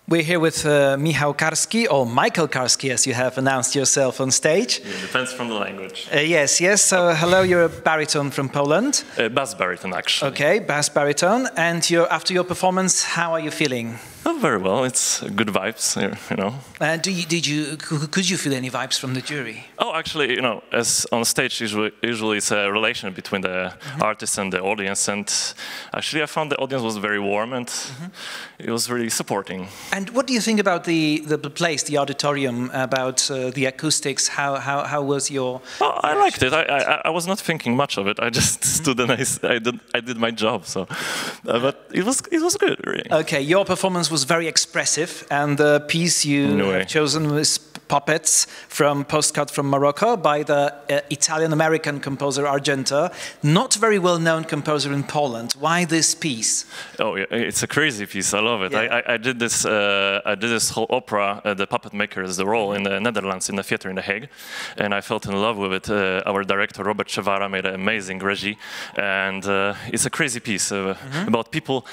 We're here with Michał Karski, or Michael Karski, as you have announced yourself on stage. Yeah, depends from the language. Yes. So hello, you're a baritone from Poland. Bass baritone, actually. Okay, bass baritone. And after your performance, how are you feeling? Oh, very well. It's good vibes, you know. Could you feel any vibes from the jury? Oh, actually, you know, as on stage, usually it's a relation between the artist and the audience. And actually, I found the audience was very warm and it was really supporting. And what do you think about the place, the auditorium, about the acoustics? How was your? Oh, I liked it. I was not thinking much of it. I just stood and I did my job. So, but it was good, really. Okay, your performance was very expressive, and the piece you have chosen was Puppets from Postcard from Morocco by the Italian-American composer Argento, not very well-known composer in Poland. Why this piece? Oh, yeah, it's a crazy piece. I love it. Yeah. I did this whole opera, The Puppet Maker is the role, in the Netherlands, in the theater in The Hague, and I felt in love with it. Our director, Robert Czewara, made an amazing regie, and it's a crazy piece about people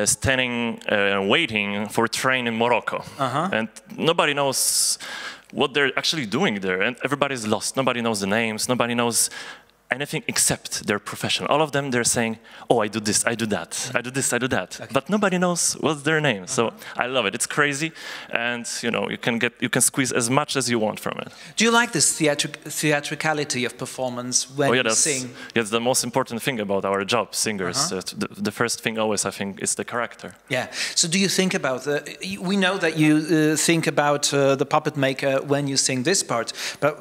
standing and waiting for a train in Morocco, and nobody knows what they're actually doing there, and everybody's lost. Nobody knows the names, nobody knows anything except their profession. All of them, they're saying, oh, I do this, I do that, I do this, I do that. Okay. But nobody knows what's their name. So I love it. It's crazy, and you know, you can squeeze as much as you want from it. Do you like this theatricality of performance when you sing? That's the most important thing about our job, singers. The first thing always, I think, is the character. Yeah. So do you think about we know that you think about the Puppet Maker when you sing this part, but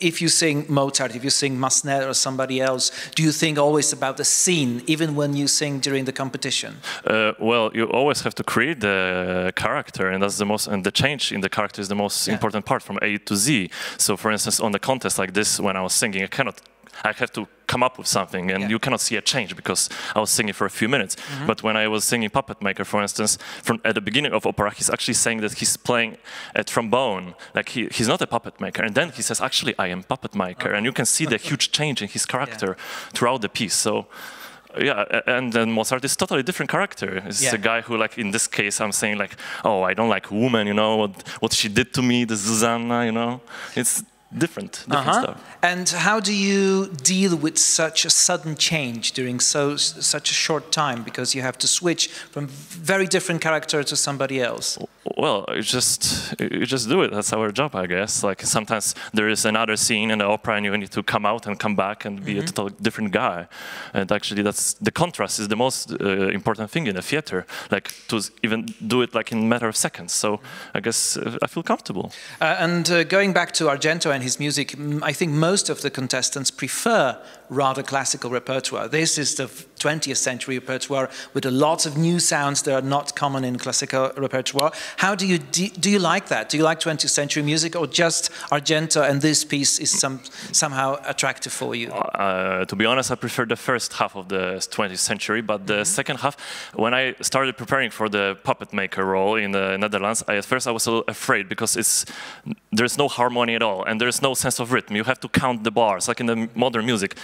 if you sing Mozart, if you sing Massenet or somebody else, do you think always about the scene, even when you sing during the competition? Well, you always have to create the character, and that's and the change in the character is the most important part from A to Z. So, for instance, on the contest like this, when I was singing, I have to come up with something, and you cannot see a change because I was singing for a few minutes. But when I was singing Puppet Maker, for instance, at the beginning of opera, he's actually saying that he's playing a trombone, like he's not a puppet maker, and then he says, actually, I am puppet maker, and you can see the huge change in his character throughout the piece. So. Yeah, and then Mozart is totally different character. It's a guy who, like, in this case, I'm saying, like, oh, I don't like women, you know, what she did to me, the Susanna, you know. It's different stuff. And how do you deal with such a sudden change during such a short time? Because you have to switch from very different character to somebody else. Well, you just do it. That's our job, I guess. Like, sometimes there is another scene in the opera, and you need to come out and come back and be a totally different guy. And actually, that's the contrast is the most important thing in the theater. Like, to even do it like in a matter of seconds. So I guess I feel comfortable. Going back to Argento and his music, I think most of the contestants prefer rather classical repertoire. This is the 20th century repertoire with a lot of new sounds that are not common in classical repertoire. How do you like that? Do you like 20th century music, or just Argento and this piece is somehow attractive for you? To be honest, I prefer the first half of the 20th century, but the second half, when I started preparing for the Puppet Maker role in the Netherlands, at first I was a little afraid because there's no harmony at all, and there's no sense of rhythm. You have to count the bars, like in the modern music.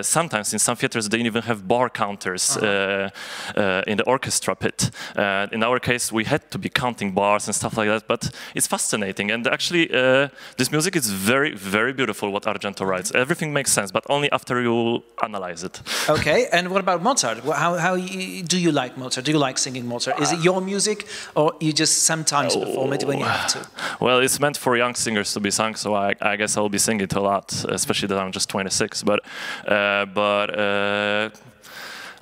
Sometimes in some theaters they even have bar counters in the orchestra pit. In our case, we had to be counting bars and stuff like that, but it's fascinating. And actually, this music is very, very beautiful, what Argento writes. Everything makes sense, but only after you analyze it. Okay, and what about Mozart? How do you like Mozart? Do you like singing Mozart? Is it your music, or you just sometimes perform it when you have to? Well, it's meant for young singers to be sung, so I guess I'll be singing it a lot, especially that I'm just 26. But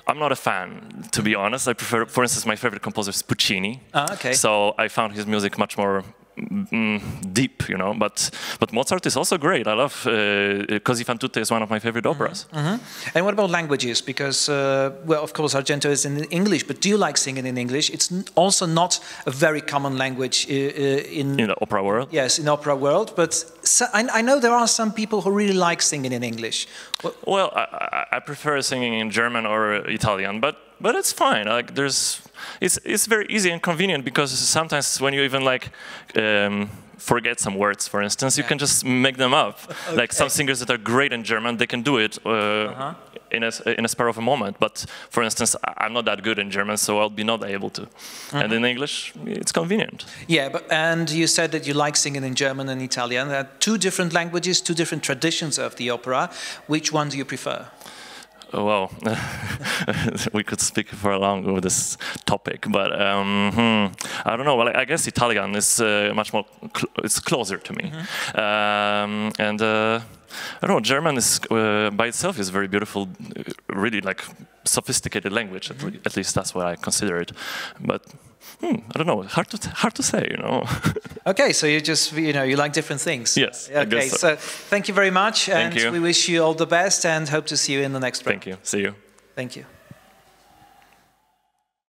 I'm not a fan, to be honest. I prefer, for instance, my favorite composer is Puccini. Okay. So I found his music much more deep, you know. But Mozart is also great. I love Così fan tutte is one of my favorite operas. And what about languages? Because, well, of course, Argento is in English, but do you like singing in English? It's also not a very common language in the opera world. Yes, in opera world. But I know there are some people who really like singing in English. Well, I prefer singing in German or Italian, but but it's fine. Like it's very easy and convenient because sometimes when you even like forget some words, for instance, you can just make them up. Okay. Like some singers that are great in German, they can do it in a spur of a moment. But for instance, I'm not that good in German, so I'll be not able to. And in English, it's convenient. Yeah, and you said that you like singing in German and Italian. There are two different languages, two different traditions of the opera. Which one do you prefer? Well, we could speak for long with this topic, but I don't know. Well, I guess Italian is much more. It's closer to me, and I don't know. German is by itself is very beautiful, really like sophisticated language. At least that's what I consider it. But I don't know. Hard to say, you know. Okay, so you like different things. Yes. Okay, so thank you very much, and we wish you all the best, and hope to see you in the next round. Thank you. See you. Thank you.